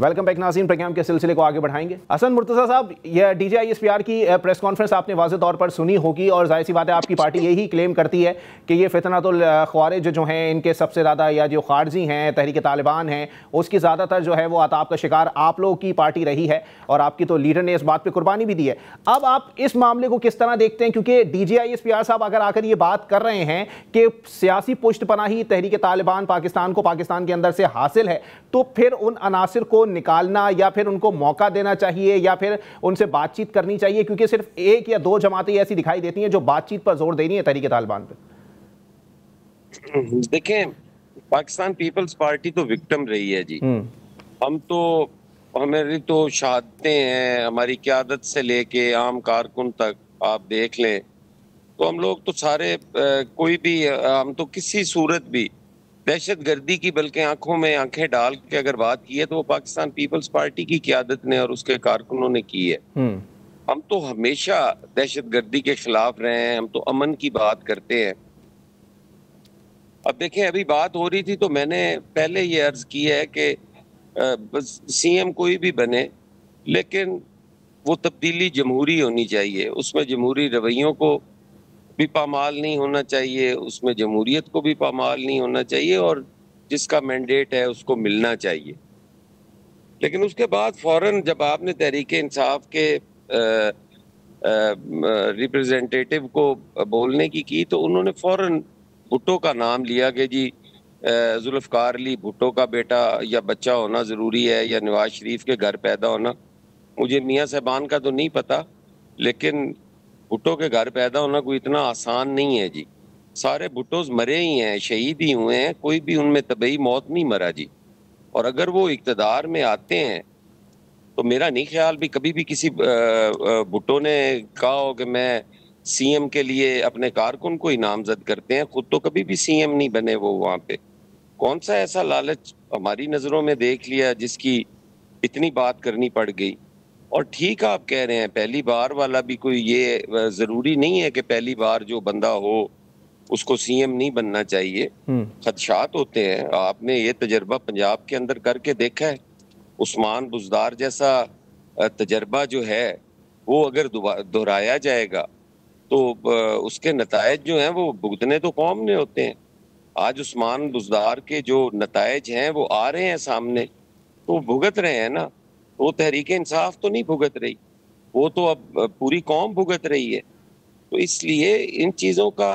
Welcome back नाज़रीन, programme के सिलसिले को आगे बढ़ाएंगे। हसन मुर्तज़ा साहब, यह DJISPR की प्रेस कॉन्फ्रेंस आपने वाज़ेह तौर पर सुनी होगी और जाहिर सी बात है आपकी पार्टी यही क्लेम करती है कि ये फितनतुल ख्वारिज जो हैं इनके सबसे ज़्यादा, या जो खारजी हैं तहरीक तालिबान हैं, उसकी ज़्यादातर जो है वो अताब का शिकार आप लोगों की पार्टी रही है और आपकी तो लीडर ने इस बात पर कुर्बानी भी दी है। अब आप इस मामले को किस तरह देखते हैं, क्योंकि DJISPR साहब अगर आकर ये बात कर रहे हैं कि सियासी पुष्टपनाही तहरीक तालिबान पाकिस्तान को पाकिस्तान के अंदर से हासिल है, तो फिर उन अनासिर को निकालना या फिर उनको मौका देना चाहिए या फिर उनसे बातचीत करनी चाहिए, क्योंकि सिर्फ एक या दो जमातें ऐसी दिखाई देती हैं जो बातचीत पर जोर दे रही हैं तहरीक तालिबान पे। देखें, पाकिस्तान पीपल्स पार्टी तो विक्टिम रही है जी। हम तो, हमारी तो शहादतें हैं, हमारी क़यादत से लेके आम कारकुन तक आप देख लें, तो हम लोग तो सारे कोई भी, हम तो किसी सूरत भी दहशत गर्दी की बल्कि आंखों में आंखें डाल के अगर बात की है तो वो पाकिस्तान पीपल्स पार्टी की क़यादत ने और उसके कारकुनों ने की है। हम तो हमेशा दहशत गर्दी के खिलाफ रहे हैं, हम तो अमन की बात करते हैं। अब देखें, अभी बात हो रही थी तो मैंने पहले ये अर्ज की है कि CM कोई भी बने, लेकिन वो तब्दीली जमहूरी होनी चाहिए, उसमें जमहूरी रवैयों को भी पामाल नहीं होना चाहिए, उसमें जमहूरियत को भी पामाल नहीं होना चाहिए और जिसका मैंडेट है उसको मिलना चाहिए। लेकिन उसके बाद फौरन जब आपने तहरीक इंसाफ के रिप्रेजेंटेटिव को बोलने की तो उन्होंने फौरन भुट्टो का नाम लिया कि जी जुल्फ़कार अली भुट्टो का बेटा या बच्चा होना ज़रूरी है या नवाज शरीफ के घर पैदा होना। मुझे मियाँ साहबान का तो नहीं पता, लेकिन भुट्टो के घर पैदा होना कोई इतना आसान नहीं है जी। सारे भुट्टोज मरे ही हैं, शहीद ही हुए हैं, कोई भी उनमें तबई मौत नहीं मरा जी। और अगर वो इक़्तिदार में आते हैं तो मेरा नहीं ख्याल भी कभी भी किसी भुट्टो ने कहा हो कि मैं CM के लिए अपने कारकुन को ही नामजद करते हैं। खुद तो कभी भी CM नहीं बने वो वहाँ पे। कौन सा ऐसा लालच हमारी नज़रों में देख लिया जिसकी इतनी बात करनी पड़ गई। और ठीक आप कह रहे हैं, पहली बार वाला भी कोई ये ज़रूरी नहीं है कि पहली बार जो बंदा हो उसको CM नहीं बनना चाहिए। खदशात होते हैं। आपने ये तजर्बा पंजाब के अंदर करके देखा है। उस्मान बुज़दार जैसा तजर्बा जो है वो अगर दोहराया जाएगा तो उसके नतायज जो हैं वो भुगतने तो कौम ने होते हैं। आज उस्मान बुज़दार के जो नतायज हैं वो आ रहे हैं सामने, तो भुगत रहे हैं ना। वो तहरीक इंसाफ तो नहीं भुगत रही, वो तो अब पूरी कौम भुगत रही है। तो इसलिए इन चीज़ों का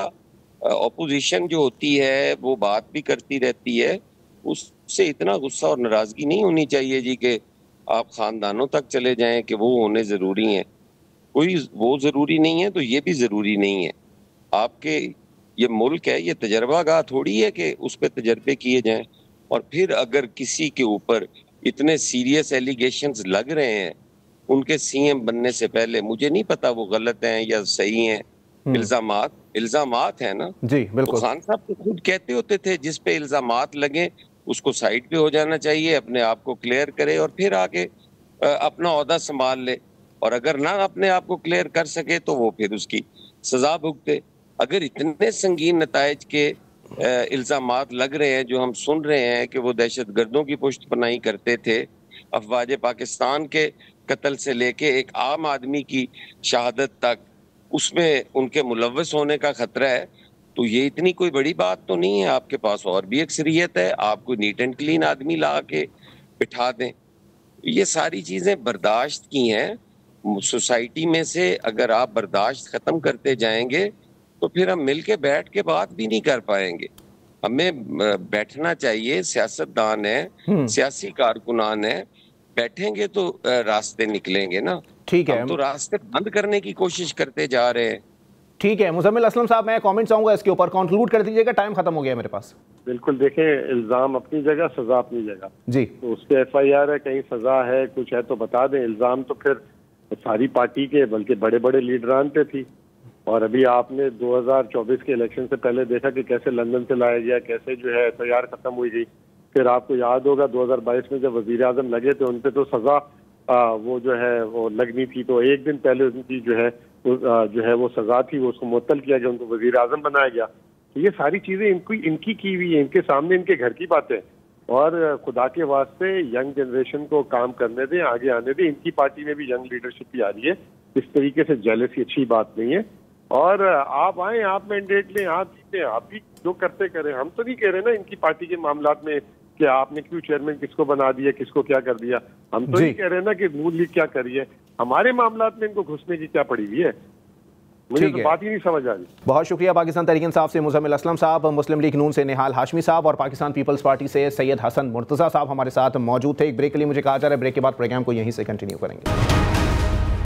अपोजिशन जो होती है वो बात भी करती रहती है, उससे इतना गुस्सा और नाराज़गी नहीं होनी चाहिए जी कि आप ख़ानदानों तक चले जाएं कि वो होने ज़रूरी हैं। कोई वो ज़रूरी नहीं है तो ये भी ज़रूरी नहीं है। आपके ये मुल्क है, ये तजर्बागाह थोड़ी है कि उस पर तजर्बे किए जाएं। और फिर अगर किसी के ऊपर इतने सीरियस एलिगेशंस लग रहे हैं उनके CM बनने से पहले, मुझे नहीं पता वो गलत हैं या सही हैं। इल्जामात है ना जी, बिल्कुल। तो खान साहब तो खुद कहते होते थे जिस पे इल्जामात लगे उसको साइड पे हो जाना चाहिए, अपने आप को क्लियर करे और फिर आके अपना ओहदा संभाल ले। और अगर ना अपने आप को क्लियर कर सके तो वो फिर उसकी सजा भुगते। अगर इतने संगीन नतायज के इल्जामात लग रहे हैं, जो हम सुन रहे हैं कि वो दहशत गर्दों की पुष्टपनाही करते थे, अफवाज पाकिस्तान के कत्ल से लेके एक आम आदमी की शहादत तक, उसमें उनके मुलव्वस होने का खतरा है, तो ये इतनी कोई बड़ी बात तो नहीं है। आपके पास और भी अक्सरियत है, आप कोई नीट एंड क्लीन आदमी ला के बिठा दें। ये सारी चीज़ें बर्दाश्त की हैं। सोसाइटी में से अगर आप बर्दाश्त ख़त्म करते जाएंगे तो फिर हम मिल के बैठ के बात भी नहीं कर पाएंगे। हमें बैठना चाहिए, सियासतदान है, सियासी कारकुनान है, बैठेंगे तो रास्ते निकलेंगे ना। ठीक है, हम तो रास्ते बंद करने की कोशिश करते जा रहे हैं। ठीक है मुज़म्मिल असलम साहब, मैं कमेंट चाहूंगा इसके ऊपर, कंक्लूड कर दीजिएगा, टाइम खत्म हो गया मेरे पास। बिल्कुल, देखें, इल्ज़ाम अपनी जगह, सज़ा अपनी जगह जी। तो उस पर FIR है, कहीं सज़ा है, कुछ है तो बता दें। इल्ज़ाम तो फिर सारी पार्टी के बल्कि बड़े बड़े लीडरान पे थी। और अभी आपने 2024 के इलेक्शन से पहले देखा कि कैसे लंदन से लाया गया, कैसे जो है FIR खत्म हुई गई। फिर आपको याद होगा 2022 में जब वज़ीर आज़म लगे थे उन पर तो सज़ा वो जो है वो लगनी थी, तो एक दिन पहले उनकी जो है वो सज़ा थी, वो उसको मुअत्तल किया गया, उनको वज़ीर आज़म बनाया गया। तो ये सारी चीज़ें इनकी की हुई है, इनके सामने, इनके घर की बातें। और खुदा के वास्ते यंग जनरेशन को काम करने दें, आगे आने दें। इनकी पार्टी में भी यंग लीडरशिप भी आ रही है, इस तरीके से जेलसी अच्छी बात नहीं है। और आप आए, आप मैंडेट लें, आप जीतें, आप भी जो करते करें। हम तो नहीं कह रहे ना इनकी पार्टी के मामलात में कि आपने क्यों चेयरमैन किसको बना दिया, किसको क्या कर दिया। हम तो नहीं कह रहे ना कि नून लीग क्या करी है, हमारे मामलात में इनको घुसने की क्या पड़ी हुई है। मुझे तो बात ही नहीं समझ आ रही। बहुत शुक्रिया पाकिस्तान तहरीक इंसाफ से मुज़म्मिल असलम साहब, मुस्लिम लीग नून से निहाल हाशमी साहब और पाकिस्तान पीपल्स पार्टी से सैयद हसन मुर्तज़ा साहब हमारे साथ मौजूद थे। एक ब्रेक के लिए मुझे कहा जा रहा है, ब्रेक के बाद प्रोग्राम को यहीं से कंटिन्यू करेंगे।